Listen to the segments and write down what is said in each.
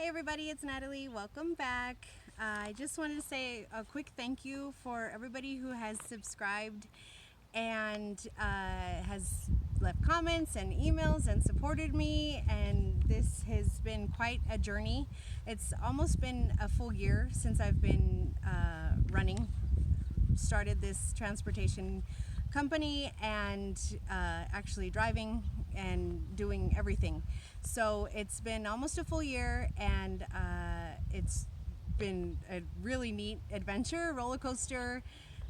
Hey everybody, it's Natalie. Welcome back. I just wanted to say a quick thank you for everybody who has subscribed and has left comments and emails and supported me, and this has been quite a journey. It's almost been a full year since I've been started this transportation company and actually driving and doing everything. So it's been almost a full year, and it's been a really neat adventure, roller coaster,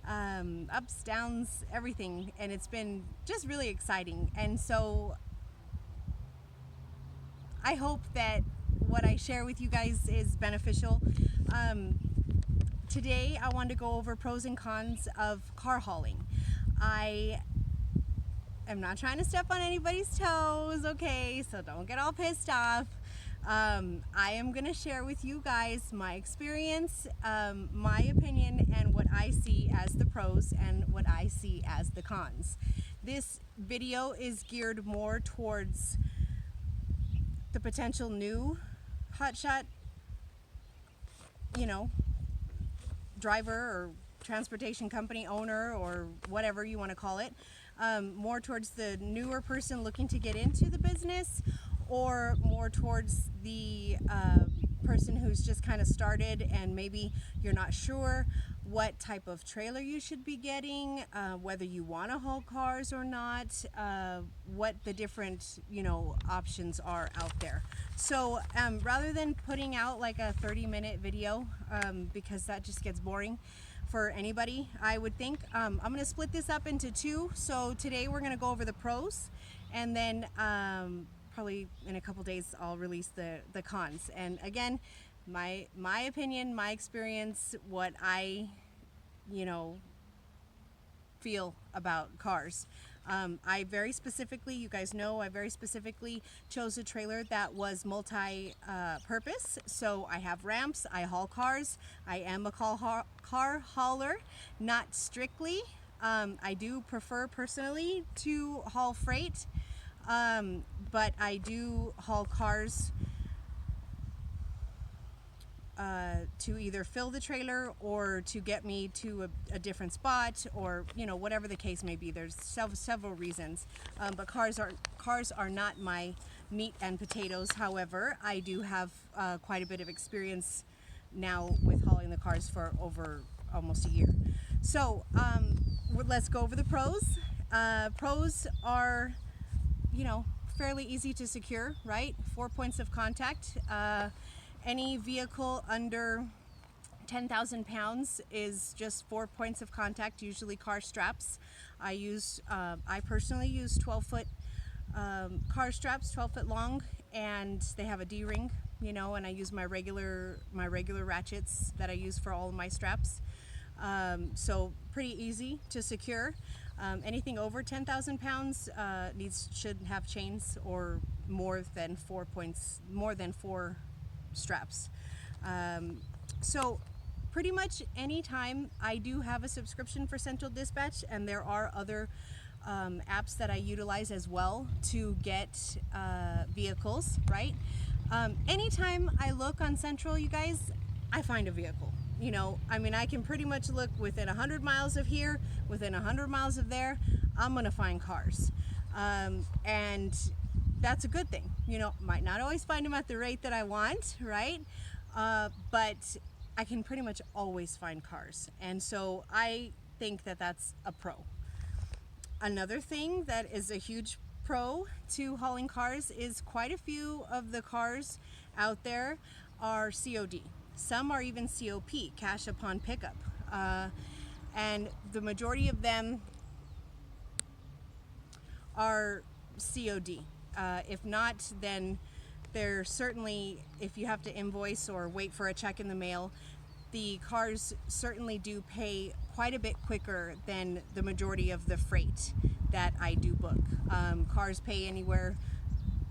ups, downs, everything, and it's been just really exciting. And so I hope that what I share with you guys is beneficial. Today I want to go over pros and cons of car hauling. I am not trying to step on anybody's toes, okay? So don't get all pissed off. I am going to share with you guys my experience, my opinion, and what I see as the pros and what I see as the cons. This video is geared more towards the potential new hotshot, driver or transportation company owner, or whatever you want to call it, more towards the newer person looking to get into the business, or more towards the person who's just kind of started and maybe you're not sure what type of trailer you should be getting, whether you want to haul cars or not, what the different options are out there. So rather than putting out like a 30-minute video, because that just gets boring for anybody, I would think I'm going to split this up into two. So today we're going to go over the pros, and then probably in a couple days I'll release the cons. And again, my opinion, my experience, what I feel about cars. I very specifically, you guys know, I very specifically chose a trailer that was multi-purpose. So I have ramps, I haul cars, I am a car hauler, not strictly. I do prefer personally to haul freight, but I do haul cars to either fill the trailer or to get me to a different spot, or whatever the case may be. There's several reasons, but cars are not my meat and potatoes. However, I do have quite a bit of experience now with hauling the cars for over almost a year. So let's go over the pros. Pros are fairly easy to secure, right? 4 points of contact. Any vehicle under 10,000 pounds is just 4 points of contact, usually car straps. I personally use 12-foot car straps, 12-foot long, and they have a D-ring, and I use my regular ratchets that I use for all of my straps. So pretty easy to secure. Anything over 10,000 pounds should have chains or more than 4 straps. So pretty much anytime I do have a subscription for Central Dispatch, and there are other apps that I utilize as well to get vehicles, right? Anytime I look on Central, you guys, I find a vehicle. I can pretty much look within 100 miles of here, within 100 miles of there, I'm gonna find cars. And that's a good thing. Might not always find them at the rate that I want, right? But I can pretty much always find cars. And so I think that that's a pro. Another thing that is a huge pro to hauling cars is quite a few of the cars out there are COD. Some are even COP, cash upon pickup. And the majority of them are COD. If not, then they're certainly, if you have to invoice or wait for a check in the mail, the cars certainly do pay quite a bit quicker than the majority of the freight that I do book. Cars pay anywhere,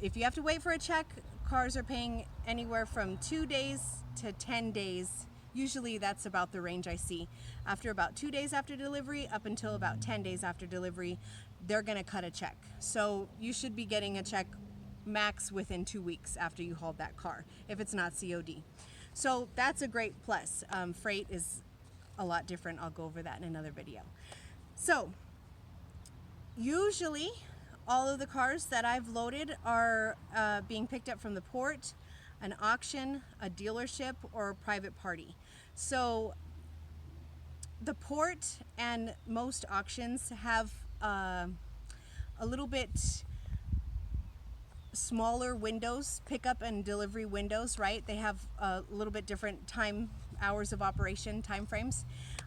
if you have to wait for a check, cars are paying anywhere from 2 days to 10 days. Usually that's about the range I see. After about 2 days after delivery, up until about 10 days after delivery, they're gonna cut a check. So you should be getting a check max within 2 weeks after you hauled that car, if it's not COD. So that's a great plus. Freight is a lot different. I'll go over that in another video. So usually all of the cars that I've loaded are being picked up from the port, an auction, a dealership, or a private party. So the port and most auctions have a little bit smaller windows, pickup and delivery windows, right? They have a little bit different hours of operation, time frames.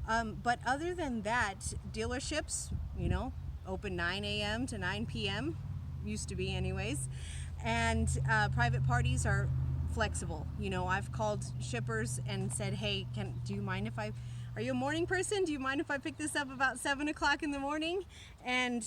But other than that, dealerships, you know, open 9 a.m. to 9 p.m. used to be anyways. And private parties are flexible. You know, I've called shippers and said, hey, do you mind if are you a morning person? Do you mind if I pick this up about 7 o'clock in the morning? And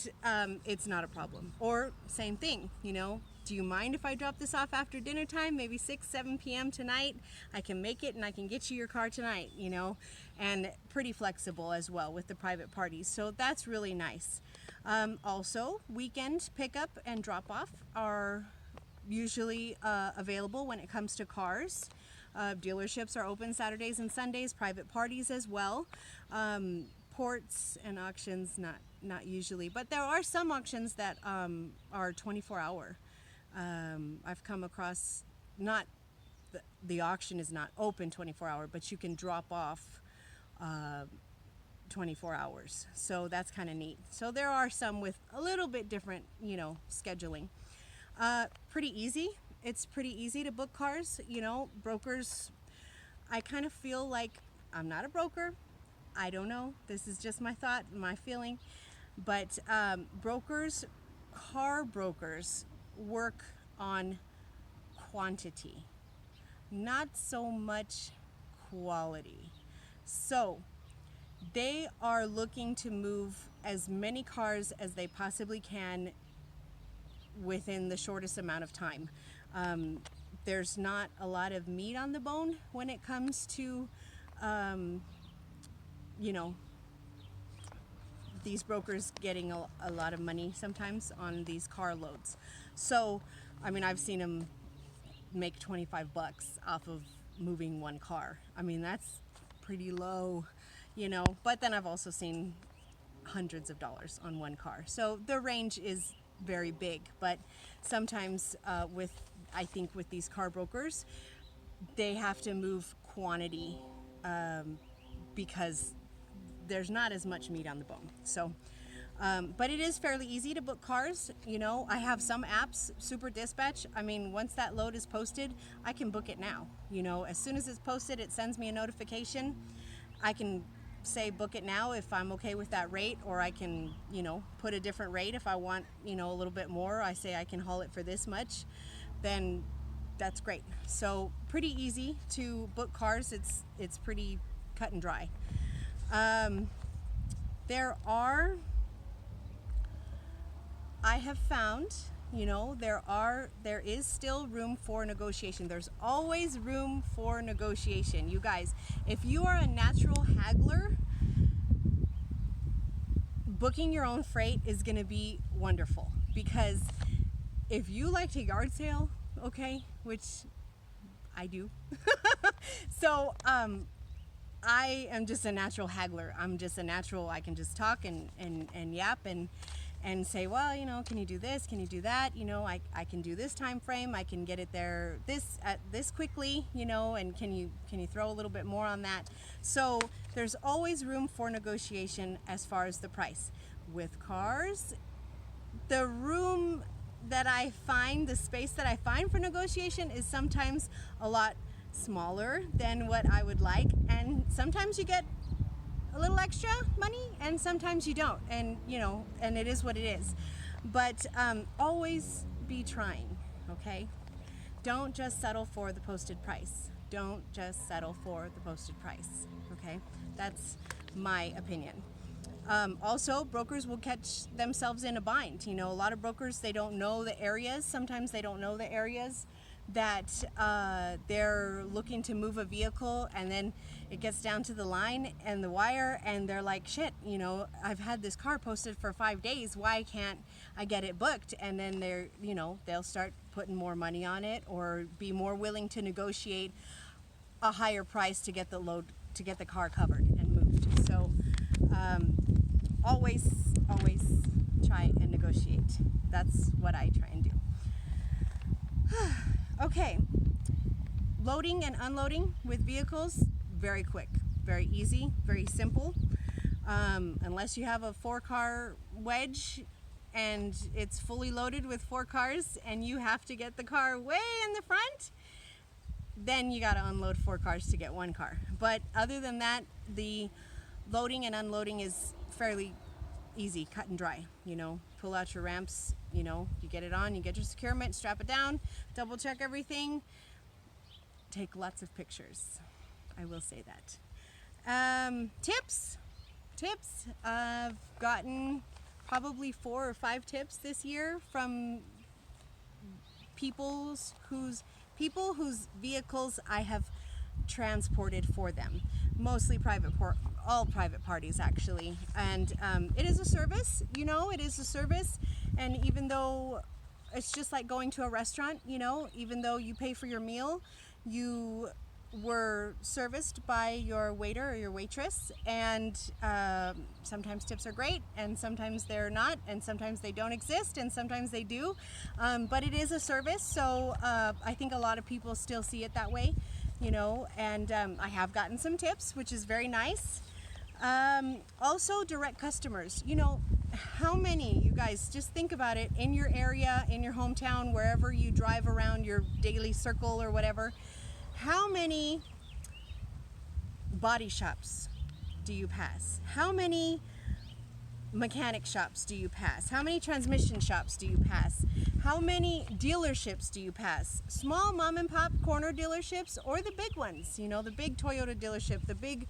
it's not a problem. Or same thing, you know, do you mind if I drop this off after dinner time, maybe 6, 7 p.m. tonight? I can make it and I can get you your car tonight, you know, and pretty flexible as well with the private parties. So that's really nice. Also, weekend pickup and drop off are usually available when it comes to cars. Dealerships are open Saturdays and Sundays, private parties as well. Ports and auctions, not usually, but there are some auctions that are 24-hour. I've come across, not the auction is not open 24-hour, but you can drop off 24 hours. So that's kind of neat. So there are some with a little bit different, you know, scheduling. Pretty easy. It's pretty easy to book cars. You know, brokers, I kind of feel like, I'm not a broker. I don't know. This is just my thought, my feeling. But car brokers work on quantity, not so much quality. So they are looking to move as many cars as they possibly can within the shortest amount of time. There's not a lot of meat on the bone when it comes to, you know, these brokers getting a lot of money sometimes on these car loads. So, I mean, I've seen them make 25 bucks off of moving one car. I mean, that's pretty low, you know, but then I've also seen hundreds of dollars on one car. So the range is very big, but sometimes I think with these car brokers, they have to move quantity because there's not as much meat on the bone. So, but it is fairly easy to book cars. You know, I have some apps, Super Dispatch. I mean, once that load is posted, I can book it now. You know, as soon as it's posted, it sends me a notification. I can say book it now if I'm okay with that rate, or I can, you know, put a different rate if I want, you know, a little bit more. I say I can haul it for this much, then that's great. So pretty easy to book cars. It's pretty cut and dry. I have found, you know, there is still room for negotiation. There's always room for negotiation. You guys, if you are a natural haggler, booking your own freight is going to be wonderful, because if you like to yard sale, okay, which I do. So, I am just a natural haggler. I'm just a natural, I can just talk and yap and say, well, you know, can you do this? Can you do that? You know, I can do this time frame. I can get it there this quickly, you know, and can you throw a little bit more on that? So there's always room for negotiation as far as the price. With cars, the room that I find, the space that I find for negotiation is sometimes a lot smaller than what I would like, and sometimes you get a little extra money and sometimes you don't, and you know, and it is what it is. But always be trying, okay? Don't just settle for the posted price. Don't just settle for the posted price, okay? That's my opinion. Also, brokers will catch themselves in a bind. You know, a lot of brokers, they don't know the areas. Sometimes they don't know the areas that they're looking to move a vehicle, and then it gets down to the line and the wire, and they're like, shit, you know, I've had this car posted for 5 days, why can't I get it booked? And then they're, you know, they'll start putting more money on it, or be more willing to negotiate a higher price to get the car covered and moved. So always try and negotiate. That's what I try and do. Okay, loading and unloading with vehicles, very quick, very easy, very simple. Unless you have a 4-car wedge and it's fully loaded with 4 cars and you have to get the car way in the front, then you got to unload 4 cars to get 1 car. But other than that, the loading and unloading is fairly easy, cut and dry. You know, pull out your ramps, you know, you get it on, you get your SECUREMENT, strap it down, double check everything, take lots of pictures. I will say that. Tips. I've gotten probably 4 or 5 tips this year from people whose vehicles I have transported for them. Mostly all private parties actually. And it is a service, you know, it is a service. And even though it's just like going to a restaurant, you know, even though you pay for your meal, you were serviced by your waiter or your waitress, and sometimes tips are great and sometimes they're not, and sometimes they don't exist and sometimes they do, but it is a service, so I think a lot of people still see it that way, you know. And I have gotten some tips, which is very nice. Also direct customers, you know, how many, you guys just think about it, in your area, in your hometown, wherever you drive around your daily circle or whatever, how many body shops do you pass? How many mechanic shops do you pass? How many transmission shops do you pass? How many dealerships do you pass? Small mom and pop corner dealerships, or the big ones, you know, the big Toyota dealership, the big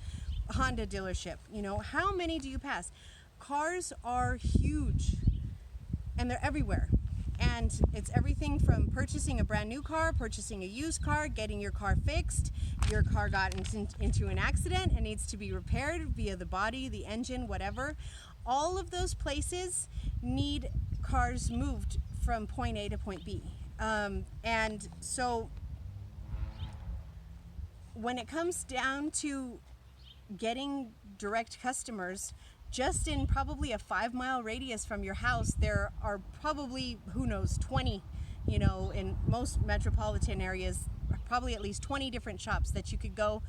Honda dealership, you know, how many do you pass? Cars are huge and they're everywhere. And it's everything from purchasing a brand new car, purchasing a used car, getting your car fixed, your car got into an accident and needs to be repaired via the body, the engine, whatever. All of those places need cars moved from point A to point B. And so when it comes down to getting direct customers, just in probably a 5-mile radius from your house, there are probably, who knows, 20, you know, in most metropolitan areas, probably at least 20 different shops that you could go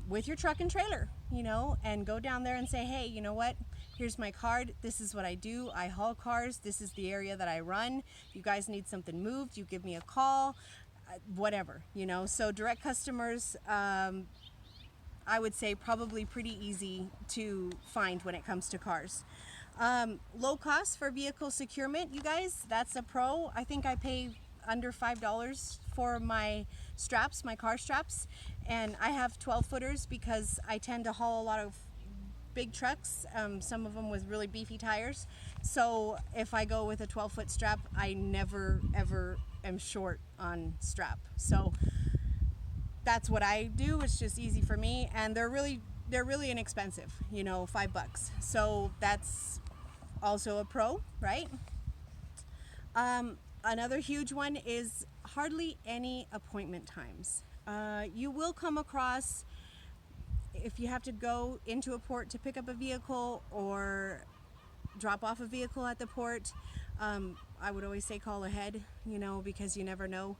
with your truck and trailer, you know, and go down there and say, hey, you know what, here's my card, this is what I do, I haul cars, this is the area that I run, you guys need something moved, you give me a call, whatever, you know. So direct customers, I would say probably pretty easy to find when it comes to cars. Low cost for vehicle securement, you guys, that's a pro. I think I pay under $5 for my straps, my car straps, and I have 12-footers because I tend to haul a lot of big trucks, some of them with really beefy tires. So if I go with a 12-foot strap, I never ever am short on strap. So that's what I do. It's just easy for me, and they're really inexpensive, you know, $5. So that's also a pro, right? Another huge one is hardly any appointment times. You will come across, if you have to go into a port to pick up a vehicle or drop off a vehicle at the port, I would always say call ahead, you know, because you never know.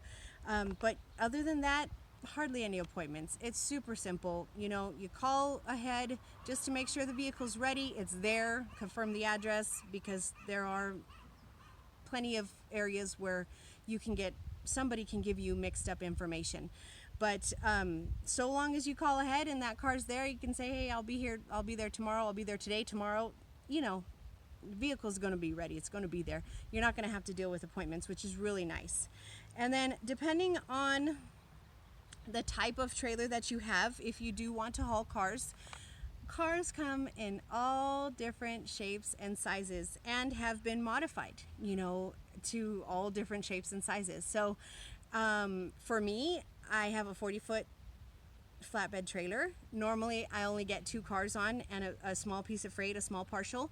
But other than that, hardly any appointments. It's super simple. You know, you call ahead just to make sure the vehicle's ready, it's there, confirm the address, because there are plenty of areas where somebody can give you mixed up information. But so long as you call ahead and that car's there, you can say, hey, I'll be here, I'll be there tomorrow, I'll be there today, tomorrow, you know, the vehicle's going to be ready, it's going to be there. You're not going to have to deal with appointments, which is really nice. And then depending on the type of trailer that you have, if you do want to haul cars come in all different shapes and sizes and have been modified, you know, to all different shapes and sizes. So For me, I have a 40-foot flatbed trailer. Normally, I only get 2 cars on and a small piece of freight, a small partial.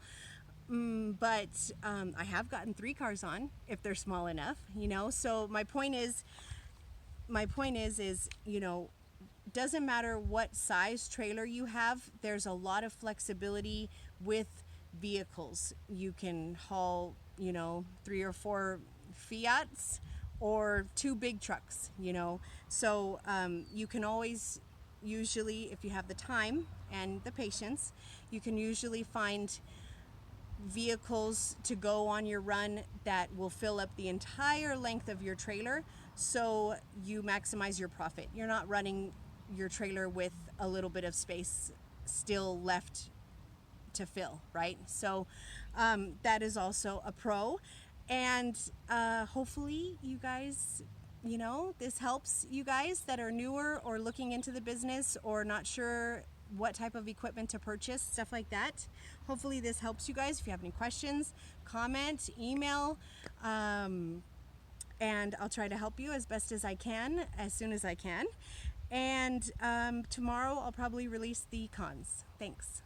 But I have gotten 3 cars on if they're small enough, you know. So my point is, you know, doesn't matter what size trailer you have, there's a lot of flexibility with vehicles. You can haul, you know, 3 or 4 Fiats or 2 big trucks, you know. So you can always, usually, if you have the time and the patience, you can usually find vehicles to go on your run that will fill up the entire length of your trailer, so you maximize your profit. You're not running your trailer with a little bit of space still left to fill, right? So that is also a pro. And hopefully you guys, you know, this helps you guys that are newer or looking into the business or not sure what type of equipment to purchase, stuff like that. Hopefully this helps you guys. If you have any questions, comment, email, and I'll try to help you as best as I can, as soon as I can. And tomorrow I'll probably release the cons. Thanks.